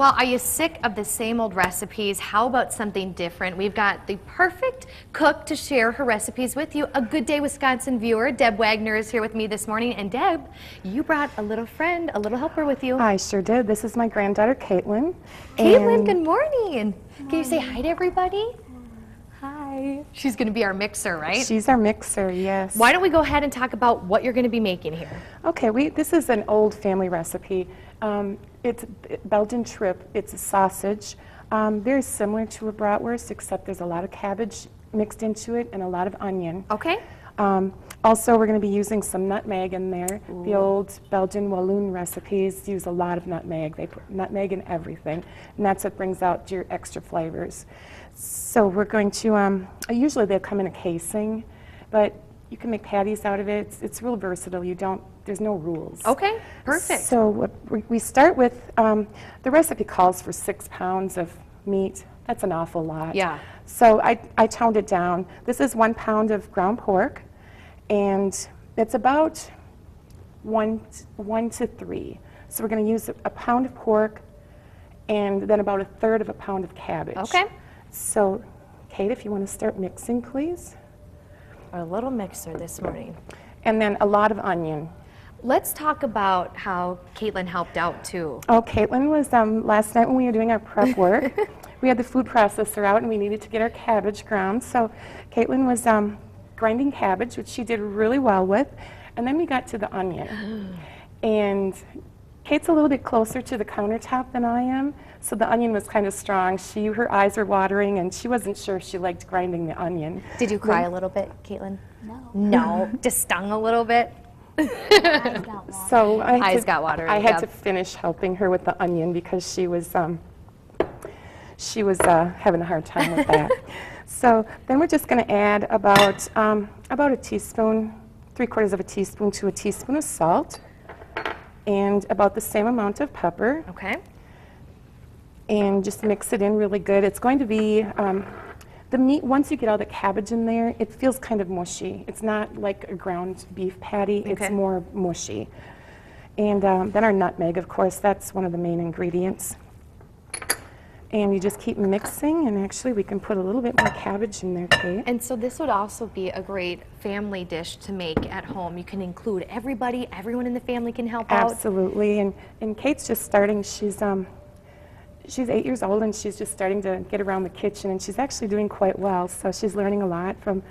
Well, are you sick of the same old recipes? How about something different? We've got the perfect cook to share her recipes with you. A Good Day Wisconsin viewer, Deb Wagner, is here with me this morning. And Deb, you brought a little friend, a little helper with you. I sure did. This is my granddaughter, Caitlin. Caitlin, good morning. Can you say hi to everybody? Hi. She's going to be our mixer, right? She's our mixer, yes. Why don't we go ahead and talk about what you're going to be making here? Okay, this is an old family recipe. It's Belgian trip. It's a sausage, very similar to a bratwurst, except there's a lot of cabbage mixed into it and a lot of onion. Okay. Also, we're going to be using some nutmeg in there. Ooh. The old Belgian Walloon recipes use a lot of nutmeg. They put nutmeg in everything, and that's what brings out your extra flavors. So we're going to, usually they come in a casing, but you can make patties out of it. It's real versatile. There's no rules. Okay, perfect. So what we start with, the recipe calls for 6 pounds of meat. That's an awful lot. Yeah. So I toned it down. This is 1 pound of ground pork, and it's about 1 to 3. So we're going to use a pound of pork and then about 1/3 of a pound of cabbage. Okay. So, Kate, if you want to start mixing, please. Our little mixer this morning. And then a lot of onion. Let's talk about how Caitlin helped out, too. Oh, Caitlin was, last night when we were doing our prep work, we had the food processor out and we needed to get our cabbage ground. So Caitlin was grinding cabbage, which she did really well with. And then we got to the onion. And Kate's a little bit closer to the countertop than I am, so the onion was kind of strong. Her eyes were watering, and she wasn't sure if she liked grinding the onion. Did you cry a little bit, Caitlin? No. No? Just stung a little bit? Eyes got water. So Eyes got water. I had to finish helping her with the onion because she was having a hard time with that. So then we're just going to add about a teaspoon, 3/4 of a teaspoon to a teaspoon of salt, and about the same amount of pepper. Okay. And just mix it in really good. It's going to be, the meat, once you get all the cabbage in there, it feels kind of mushy. It's not like a ground beef patty, okay. It's more mushy. And then our nutmeg, of course, that's one of the main ingredients. And you just keep mixing, and actually we can put a little bit more cabbage in there, Kate. And so this would also be a great family dish to make at home. You can include everybody, everyone in the family can help out. Absolutely, and Kate's just starting, she's 8 years old, and she's just starting to get around the kitchen, and she's actually doing quite well. So she's learning a lot from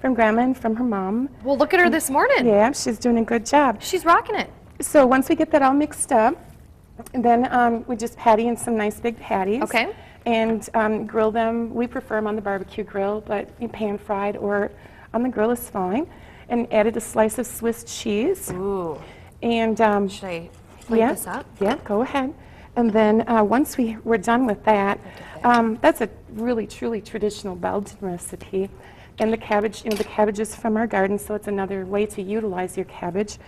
Grandma and from her mom. Well, look at her this morning. Yeah, she's doing a good job. She's rocking it. So once we get that all mixed up, then we just patty in some nice big patties. Okay. And grill them. We prefer them on the barbecue grill, but pan fried or on the grill is fine. And added a slice of Swiss cheese. Ooh. And should I plate this up? Yeah, go ahead. And then once we're done with that, that's a really, truly traditional Belgian recipe. And the cabbage, the cabbage is from our garden, so it's another way to utilize your cabbage.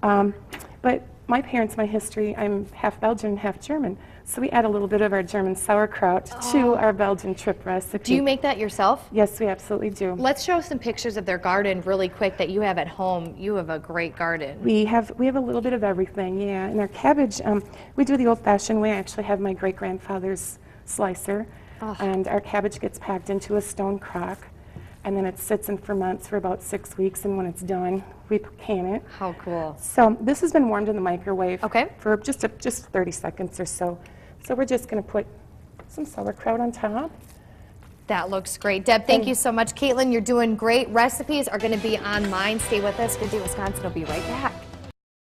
But my parents, my history, I'm half Belgian, half German. So we add a little bit of our German sauerkraut to our Belgian trip recipe. Do you make that yourself? Yes, we absolutely do. Let's show some pictures of their garden really quick that you have at home. You have a great garden. We have a little bit of everything, yeah. And our cabbage, we do the old-fashioned way. I actually have my great-grandfather's slicer. Oh. And our cabbage gets packed into a stone crock. And then it sits and ferments for about 6 weeks, and when it's done, we can it. How cool. So this has been warmed in the microwave for just 30 seconds or so. So we're just going to put some sauerkraut on top. That looks great. Deb, thank you so much. Caitlin, you're doing great. Recipes are going to be on mine. Stay with us. Good Day Wisconsin will be right back.